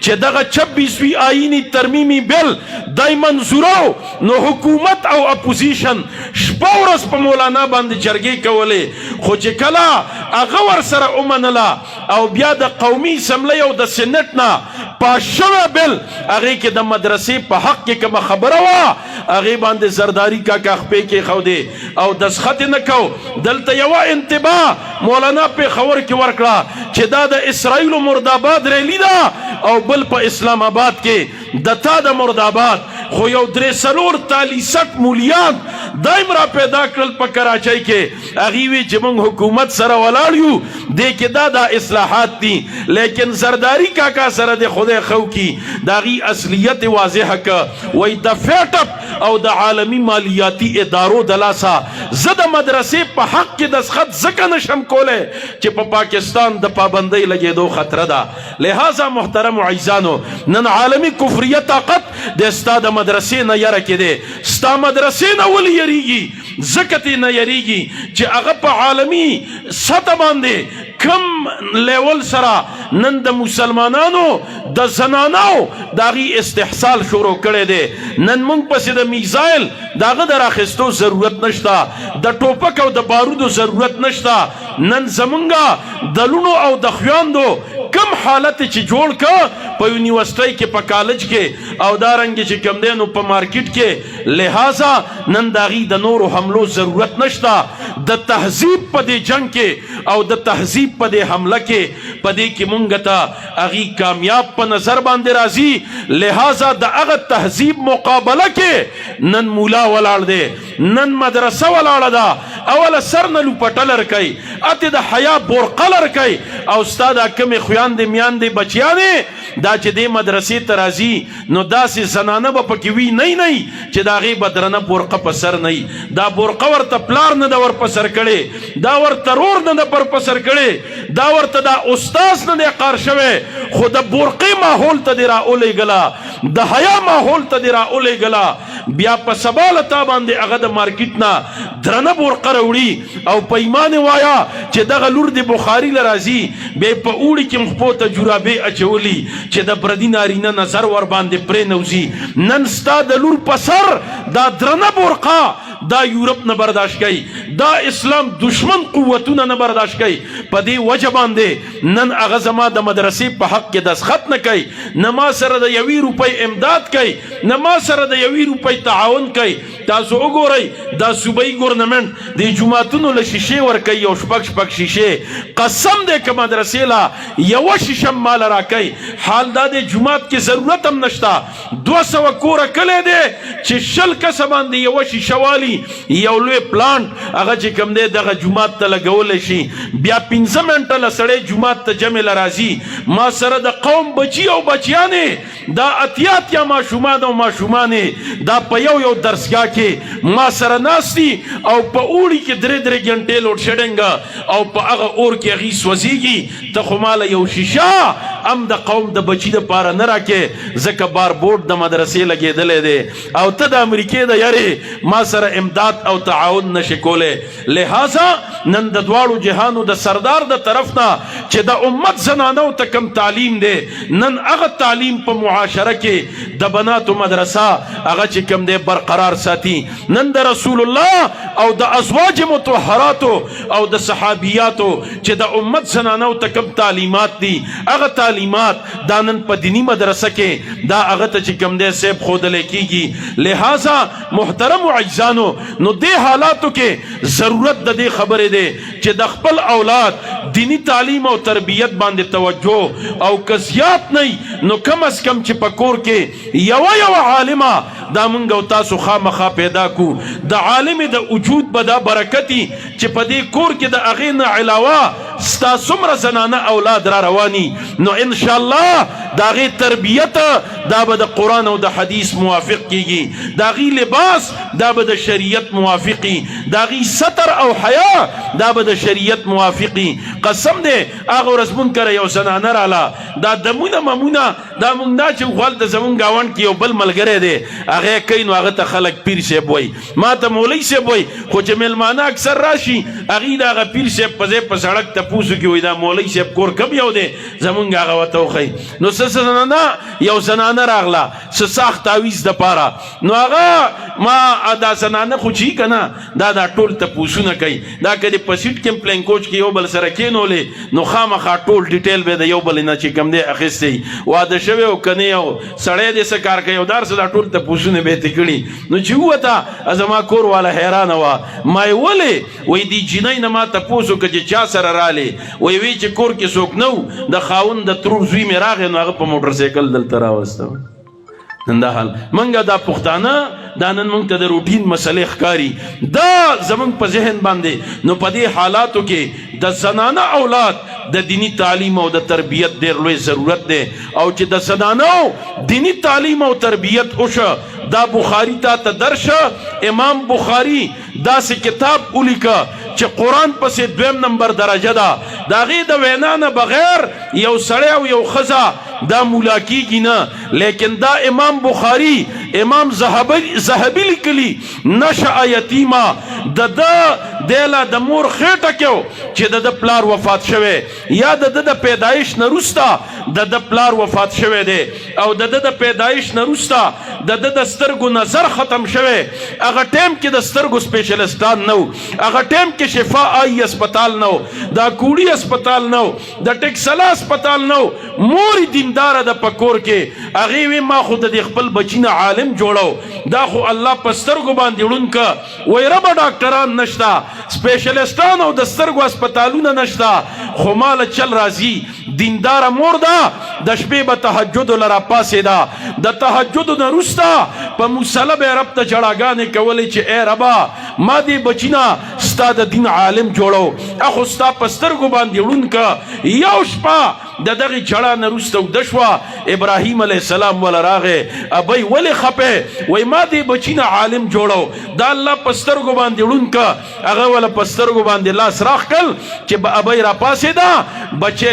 چې دغه 26 آئینی ترمیمی بل دای منظورو نو حکومت او اپوزیشن شپه ورځ په مولانا باندې جرګې کولې خو چې کله هغه ورسره ومنله او بیا د قومي اسمبلی او د سینټ نه پاس شوی بل هغې کې د مدرسې په حق کې کومه خبره وه هغې باندې زرداري کاکا خپې کېښودې او دسخط یې نه کو. دلته یوه انتباه مولانا پېښور کې ورکړه چې دا د اسرائیلو مرداباد ریلی ده او بل په اسلام آباد کې د تا د مرداباد خو یو 3 تالیسک مولیان دایم را پیدا کړل په کراچۍ کې هغې وی چې موږ حکومت سره ولاړ یو دې کې دا اصلاحات دي لیکن زرداری کاکا سره د خدای خو کی د هغې اصلیت واضحه که وایي د فیټپ او د عالمي مالیاتي ادارو د لاسه زه د مدرسې په حق کې دسخط ځکه نشم کولی چې په پاکستان د پابندۍ لګېدو خطره ده. لہذا محترم عزیزانو نن عالمي کفریه طاقت د ستا د مدرسې نه یره کې دی ستا مدرسې نه ولې یریږي ځکه ترې نه یریږي چې هغه په عالمي سطح باندې کم لیول سره نن د مسلمانانو د زنانو د هغې استحصال شروع کړی دی. نن موږ پسې د میزایل د هغه د راخیستو ضرورت نشته د ټوپک او د بارودو ضرورت نشته. نن زمونږ د لونو او د خویندو کم حالت چې جوړ که په یونیورسټۍ کې په کالج کې او دارنګې چې کوم دی نو په مارکیټ کې لہذا نن د هغې د نورو حملو ضرورت نشته. د تهذیب په دې جنگ کې او د تهذیب په دې حمله کې په دې کې مونږ ته هغې کامیاب په نظر باندې راځي. لہذا د هغه تهذیب مقابله کې نن مولا ولاړ دی نن مدرسه ولاړه ده اوله سر نه لوپټه لرکوي اتې د حیا برقه لرکوي او ستا دا کمې خویاندې میاندې بچیانې دا چې دې مدرسې ته راځي نو داسې زنانه به پکې وي نه چې د هغې به درنه برقه په سر نه دا برقه ورته پلار نه ده ور په سر کړې دا ورته رور نه ده پر په سر کړې دا ورته دا استاذ نه دی قار شوی خو د برقې ماحول ته دې را ولیږله د حیا ماحول ته دې را ولیږله بیا په سبا له تا باندې هغه د مارکیټ نه درنه برقه راوړي او په ایمان وایا چې دغه لور د بخاري له راځي بیا په اوړي کې مخپو ته جورابې اچولي چې د پردي نارینه نظر ور باندې پرې نوځي. نن ستا د لور په سر دا درنه برقه دا یورپ نه برداشت کوي دا اسلام دشمن قوتونه نه برداشت کوي په دې وجه باندې نن هغه زما د مدرسې په حق کې دسخط نه کوي نه ما سره د 1 روپۍ امداد کوي نه ما سره د 1 روپۍ تعاون کوي. تاسو وګورئ دا صوبایي ګورنمنټ د جوماتونو له شیشې ورکوي او شپږ شیشې قسم دی که مدرسې له یوه شیشه مال راکوي حال دا د جومات کې ضرورت هم نشته 200 کوره کلی دی چې 20 کسه باندې یوه شیشه والي یو لوی پلانټ هغه چې کوم دی دغه جومات ته لګولی شي بیا 15 منټه له سړی جومات ته جمع له راځي ما سره د قوم بچي او بچیانې دا اتیا ماشومان او ماشومانې دا په یو درسګاه کې ما سره ناستي او په اوړي کې 3 غنټې لوډ شیډنګ او په هغه اور کې هغې سوځېږي ته خو ماله یو شیشه هم د قوم د بچي دپاره نه راکې ځکه باربورډ د مدرسې لګېدلی دی او ته د امریکې د یارې ما سره امداد او تعاون نشي کولی. لہذا نن د دواړو جهانو د سردار د طرف نه چې د امت زنانو ته کم تعلیم دی نن هغه تعلیم په معاشره کې د بناتو مدرسه هغه چې کم دی برقرار ساتي. نن د رسول الله او د ازواج مطهراتو او د صحابیاتو چې د امت زنانو ته کم تعلیمات دي هغه تعلیمات دا نن په دینی مدرسه کې دا هغه ته چې کم دی سیب ښودلی کېږي. لہذا محترم عزیزانو نو دې حالاتو کې ضرورت د دې خبرې دی چې د خپل اولاد دینی تعلیم او تربیت باندې توجه او که زیات نه نو کم از کم چې په کور کې یوه عالمه دا مونږ او تاسو خامخا پیدا کو د عالم د وجود به دا برکتي چې په دې کور کې د هغې نه علاوه ستا څومره زنانه اولاد را رواني نو انشاءالله د هغې تربیت دا به د قرآن او د حدیث موافق کیږي د هغې لباس دا به د شریعت موافقي د هغې ستر او حیا دا به د شریعت موافقي. قسم دی هغه ورځ مونږ کره یو زنانه راله دا دمونه ممونه دا مونږ دا چې غول د زمونږ ګاونډ کې یو بل ملګری دی هغې کوي نو هغه ته خلک پیر صاحب وایي ما ته مولوي صاحب وایي خو چې میلمانه اکثر راشي هغې د هغه پیر صاحب په ځای په سړک تپوس وکړي وایي دا مولوي صاحب کور کم یو دی زمونږ هغه ورته وښیي نو یو زنانه راغله څه ساخت تعویض دپاره، نو هغه ما دا زنانه خو چې کنه دا ټول تپوسونه کوي، دا که د په سیټ کې پلین کوچ کې یو بل سره کېنولې نو خامخا ټول ډیټیل به د یو بل نه چې کوم دی اخیستی، واده شوی او که نه یو سړی دې څه کار کوي او دار څه دا ټول تپوسونه به یې ترې کړي. نو چې ووته زما کور والا حیرانه وه، ما یې ولې وایي دې جینۍ نه ما تپوس وکړه چې چا سره رالې، وایي وی چې کور کې څوک نه و، د خاوند د ترور زوی مې راغی نو هغه په موټر سایکل دلته راوسته. نن دا حال منګه دا پښتانه دا نن موږ ته د روټین مسلې ښکاري، دا زموږ په ذهن باندې. نو په دې حالاتو کې د زنانه اولاد د دینی تعلیم او د تربیت ډېر لوی ضرورت دی، او چې د زنانو دینی تعلیم او تربیت وشه دا بخاری ته درشه. امام بخاری داسې کتاب ولیکه چې قرآن پسې 2 نمبر درجه ده، د هغې د وینا نه بغیر یو سړی او یو ښځه دا مولا کیږي نه. لیکن دا امام بخاری امام زهبی لیکلی نشأ یتیما، دیلا د مور خېټه کې چې د پلار وفات شوی یا د پیدایش نه وروسته د پلار وفات شوی دی او د پیدایش نه وروسته د سترګو نظر ختم شوی، هغه ټیم کې د سترګو سپیشلستان نه و، هغه ټیم کې شفا آئی اسپتال نه و، دا کوړی اسپتال نه و، د ټکسلا اسپتال نه و. مور دینداره د پکور کې هغې وی ما خو د خپل بچی نه عالم جوړو، دا خو الله په سترګو باندې ړوند که، وایي ربه ډاکټران نشته، سپیشلستان او د سترګو اسپتالونه نشته، خو ماله چل راځي. دینداره مور ده د شپې به تهجد لره پاسېده، د تهجد نه وروسته په مصله به یې رب ته جړاګانې کولې چې ای ربه ما دې بچي نه ستا د دین عالم جوړو، اخو ستا په سترګو باندې ړوند که. یو شپه د دغې جړا نه وروسته اوږده شوه، ابراهیم علیه السلام وله راغی، ابی ولې خفې؟ وایي ما دې بچي نه عالم جوړو، دا الله په سترګو باندې ړوند که. هغه وله په سترګو باندې لاس راخ کړل چې ابی را پاسېده، بچی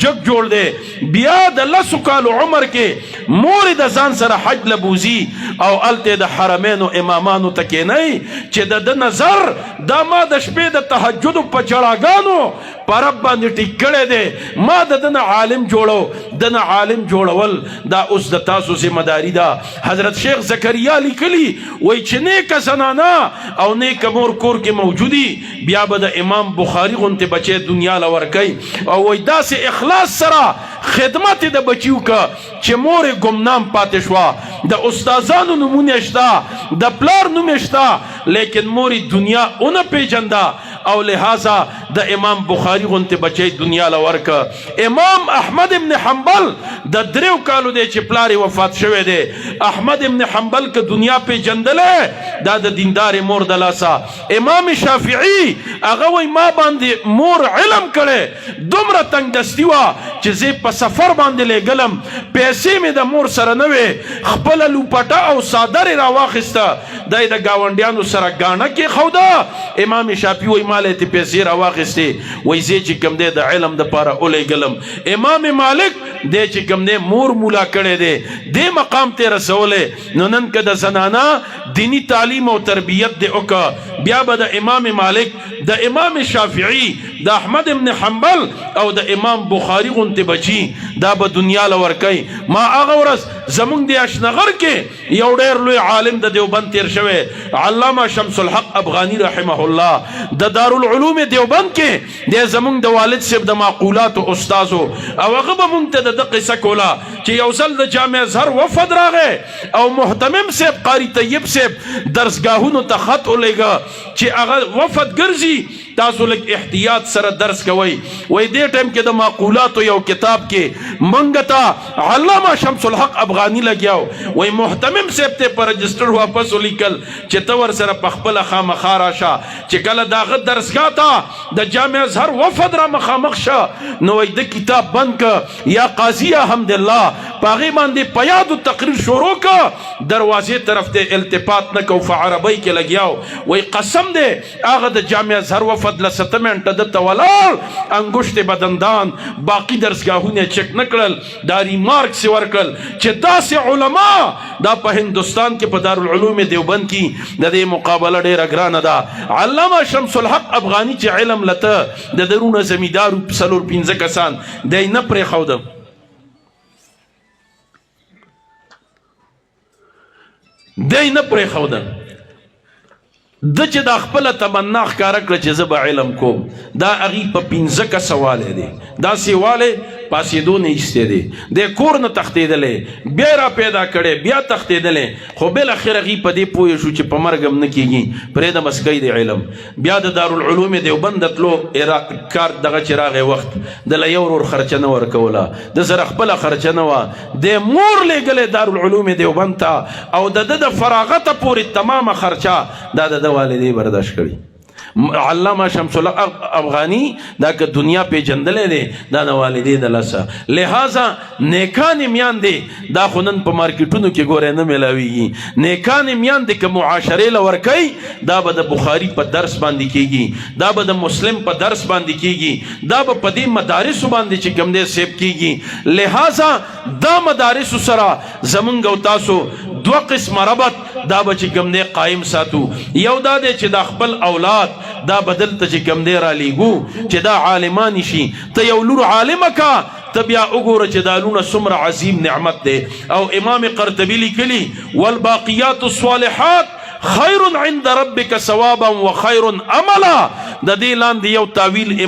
جگ جوړ دی. بیا د 10 کالو عمر کې مور د ځان سره حج لبوزي او الته د حرمینو امامانو ته کېنئ چې د نظر دا ما د شپې د تهجدو په جړاګانو په رب باندې ټیک کړی دی، ما د دنه عالم جوړو. دنه عالم جوړول دا اوس د تاسو ذمہ داری ده. حضرت شیخ زکریا لیکلی وایي چې نیکه زنانه او نیکه مور کور کې موجودي بیا به د امام بخاري غوندې بچی دنیا له ورکوي، او وایي داسې اخلاص سره خدمت د بچیو که چې مور ګمنام پاتې شوه، د استادانو نمونه شته، د پلار نوم شته، لیکن مور دنیا اونه پیژنده او لہذا د امام بخاری غونته بچی دنیا لورکه. امام احمد ابن حنبل د 3 کالو دی چې پلاری وفات شوی دی. احمد ابن حنبل که دنیا پیژندله دا د دیندار مور د لاسه. امام شافعی هغه وای ما باندې مور علم کړي، دومره تنگ دستی وا چې زه په سفر باندې لګلم، پیسې مې د مور سره نه وې، خپل لوپټه او صادر را واخسته، دای د گاونډیانو سره غاڼه کې خوده. امام شافعی وای مال ته پیسې را واخسته، وای زه چې کوم دی د علم د پاره اولې ګلم. امام مالک دې چې کوم دی مور مولا کړي دی دې مقام ته رسولې. نو نن که د زنانا دینی تعلیم او تربیت دی اوکا، بیا به د امام مالک، د امام شافعی، د احمد ابن حنبل او د امام بخاری غونته بچی دا به دنیا لورکای. ما هغه ورځ زمونږ د اشنغر کې یو ډېر لوی عالم د دیوبند تیر شوی، علامه شمس الحق افغانی رحمه الله، د دارالعلوم دیوبند کې د زمونږ د والد صاحب د معقولات او استادو، او هغه به مونږ ته د قصه کوله چې یو ځل د جامع ازهر وفد راغی او محتمم صاحب قاری طیب صاحب درسګاهونو ته خط ولېږه چې هغه وفد ګرځي، تاسو لږ احتیاط سره درس کوئ. وای دې ټیم کې د معقولاتو یو کتاب کې منګه ته علامه شمس الحق افغانی لګیاو، وای محتمم صاحب ته پر رجسٹر واپس ولیکل چې ته ور سره په خپل خامخا راشه، چې کله داغه درسګاه ته د جامع ازهر وفد را مخامخ شه نو وای د کتاب بند ک یا قاضی الحمدلله پاغي باندې پیادو تقریر شروع ک، دروازې طرف ته التفات نه کو، فعربی کې لګیاو. وای قسم دې هغه د جامع ازهر وفد له 7 منټه د تولال انګشت بدندان باقی درسګاهونه چک نکړل، دا ریمارک سی ورکل چې داسې علما دا په هندستان کې په دارالعلوم دیوبند کې د دې مقابله ډېره ګرانه ده. علامه شمس الحق افغانی چې علم لته د درونه زمیدارو 4-5 کسان دی نه پرې خوده. دی نه پرېښودل. د چې دا خپله تمنا ښکاره کړه چې زه به علم کوم، دا هغې په 15 کسه والی دی. داسې والی پاسېدو نه ایستی دی، دی کور نه تښتېدلی، بیا را پیدا کړی، بیا تښتېدلی، خو بالاخره هغې په دې پوه شو چې په مرګ هم نه کېږي، پرېږده بس کوي د علم. بیا د دارالعلوم دیوبند ته تلو، کار دغه چې راغی وخت، دله یو ورور خرچه نه ورکوله، د سره خپله خرچه نه وه، دی مور لېږلی دارالعلوم دیوبند ته، او د ده د فراغته پورې تمامه خرچه دا د ده والدې برداشت کړي. علامه شمس الله افغاني دا که دنیا پیژندلی دی دا د والدې د لاسه. لہذا نیکانې میاندې دا خو نن په مارکیټونو کې ګورئ نه میلاویږي. نیکانې میاندې که معاشرې له ورکوي دا به د بخاري په درس باندې کېږي، دا به د مسلم په درس باندې کېږي، دا به په دې مدارسو باندې چې کوم دی سیب کېږي. لہذا دا مدارسو سره زمونږ او تاسو دوه قسمه ربط دا به چې کوم دی قایم ساتو. یو دا دی چې دا خپل اولاد دا بدل ته چې کوم دی را لیږو چې دا عالمان شي. ته یو لور عالمه کا، ته بیا وګوره چې دا لونه څومره عظیم نعمت دی. او امام قرطبي لیکلي والباقیات الصالحات خیر عند ربک ثوابا وخیر عملا. د دې لاندې یو تعویل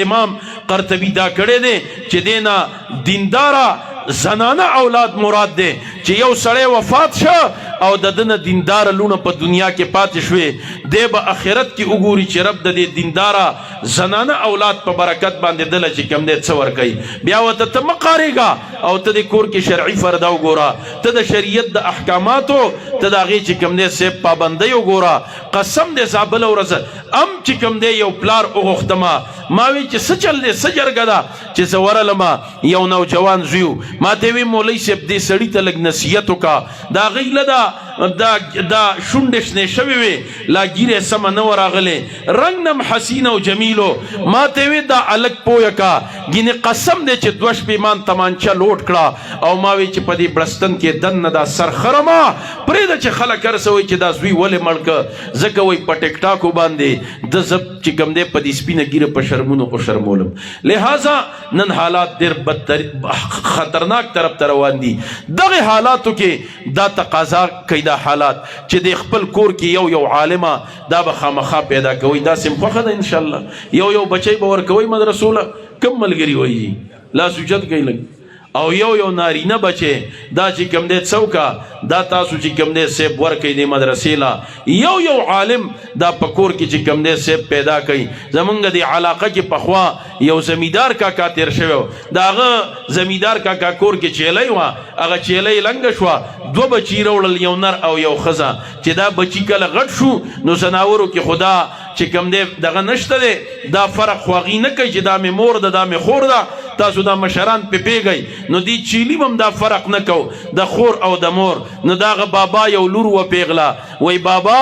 امام قرطبي دا کړی دی چې دینا دینداره زنانه اولاد مراد دی، چې یو سړی وفات شه او د ده نه دینداره لونه په دنیا کې پاتې شوې، دی به آخرت کې وګوري چې رب د دې دینداره زنانه اولاد په برکت باندې دله چې کوم دی څه ورکوي. بیا ورته ته مه قارېږه او ته د کور کې شرعي فرده وګوره، ته د شریعت د احکاماتو ته د هغې چې کوم دی صاحب پابندۍ وګوره. قسم دی زه بله ورځ ام چې کوم دی یو پلار وغوښتمه، ما وی چې څه چل دی، څه جرګه ده چې زه ورغلمه، یو نوجوان زوی ما ته وی مولوي صاحب دې سړي ته لږ نصیحت وکړه، دا هغې له دا شونډې شنې شوې وې، لا ګیرې سمه نه وراغلې، رنګ نم حسین او جمیلو. ما ته وی دا هلک پویه کا، ګینې قسم دی چې 2 شپې مان تمانچه لوټ کړه. او ما وی چې په دې بړستن کې دننه دا سر خرمه پرېږده چې خلک هر څه وایي چې دا زوی ولې مړ که، ځکه وایي په ټیک ټاکو باندې د زه چې کوم دی په دې سپینه ګیره په شرمونو وشرمولم. لہذا نن حالات ډېر خطرناک طرف ته روان دي. دغه حالاتو کې دا تقاضا کوي دا حالات چې د خپل کور کې یو عالمه دا به خامخا پیدا کوي. دا سم خوښه ده انشاءالله. یو بچی به ورکوئ مدرسو له، کم ملګري وایي لاس اوچت کوي لږ، او یو نارینه بچی دا چې کوم دی څوکه دا تاسو چې کوم دی سیب ورکوي د مدرسې له. یو عالم دا په کور کې چې کوم دی سیب پیدا کوي. زمونږ د علاقه کې پخوا یو زمیندار کاکا تیر شوی و، د هغه زمیندار کاکا کور کې چیلی وه، هغه چیلی لنګه شوه، 2 بچي راوړل، یو نر او یو ښځه. چې دا بچي کله غټ شو نو زناورو کې خدا چې کوم دی دغه نشته دی، دا فرق خو هغې نه کوي چې دا مې مور ده دا مې خور ده، تاسو دا مشران پې پوهېږئ. نو دې چیلي هم دا فرق نه کو د خور او د مور. نو د هغه بابا یو لور وپېغله، وایي بابا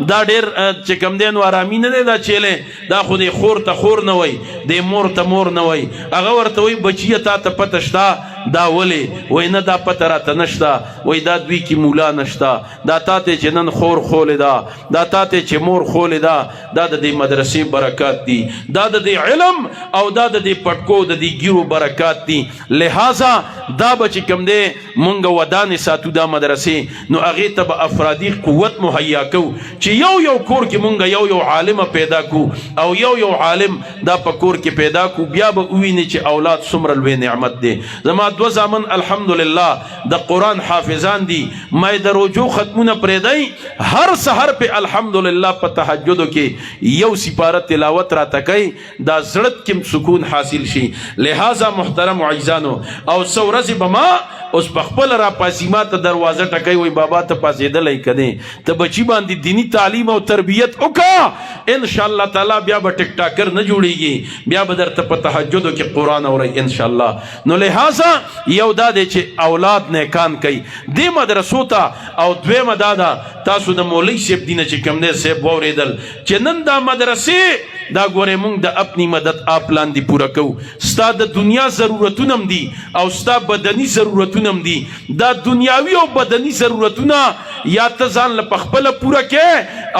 دا ډېر چې کوم دی نو ارامي نه دی دا چیلی، دا خو دې خور ته خور نه وایي، دې مور ته مور نه وایي. هغه ورته وایي بچیه تا ته پته شته دا ولې؟ وایي نه دا پته راته نشته. وایي دا دوی کې مولا نشته، دا تا ته چې نن خور خولې ده، دا تا ته چې مور خولې ده، دا د دې مدرسې برکات دي، دا د دې علم او دا د دې پټکو د دې ګیرو برکات دي. لہذا دا به چې کوم دی مونږ ودانې ساتو دا مدرسې، نو هغې ته به افرادي قوت مهیا کوو چې یو کور کې مونږ یو عالمه پیدا کو او یو عالم دا په کور کې پیدا کو. بیا به ووینې چې اولاد څومره لوی نعمت دی. زما 2 زامن الحمدلله د قرآن حافظان دي. ما د روجو ختمونه پرېږدئ، هر سحر په الحمدلله په تهجدو کې یو سپاره تلاوت راته کوي، دا زړه کې سکون حاصل شي. لہذا محترم عزیزانو، او څو ورځې به ما اوس په خپل را پاسې ما ته دروازه ټکوي، وایي بابا ته پاسېدلی که دی، ته بچي باندې دیني تعلیم او تربیت وکړه، انشاءالله تعالی بیا به ټیک ټاکر نه جوړېږي، بیا به درته په تهجدو کې قرآن اورئ انشاءالله. نو لہذا یو دا دی چې اولاد نیکان کوي دې مدرسو ته. او دویمه دا ده تاسو د مولوي صاحب دي نه چې کوم دی صاحب واورېدل چې نن دا مدرسې دا ګورې مونږ د اپنی مدد آپ لاندې پوره کوو. ستا د دنیا ضرورتونه هم دي او ستا بدني ضرورتونه هم دي. دا دنیاوي او بدني ضرورتونه یا ته ځان له پخپله پوره کې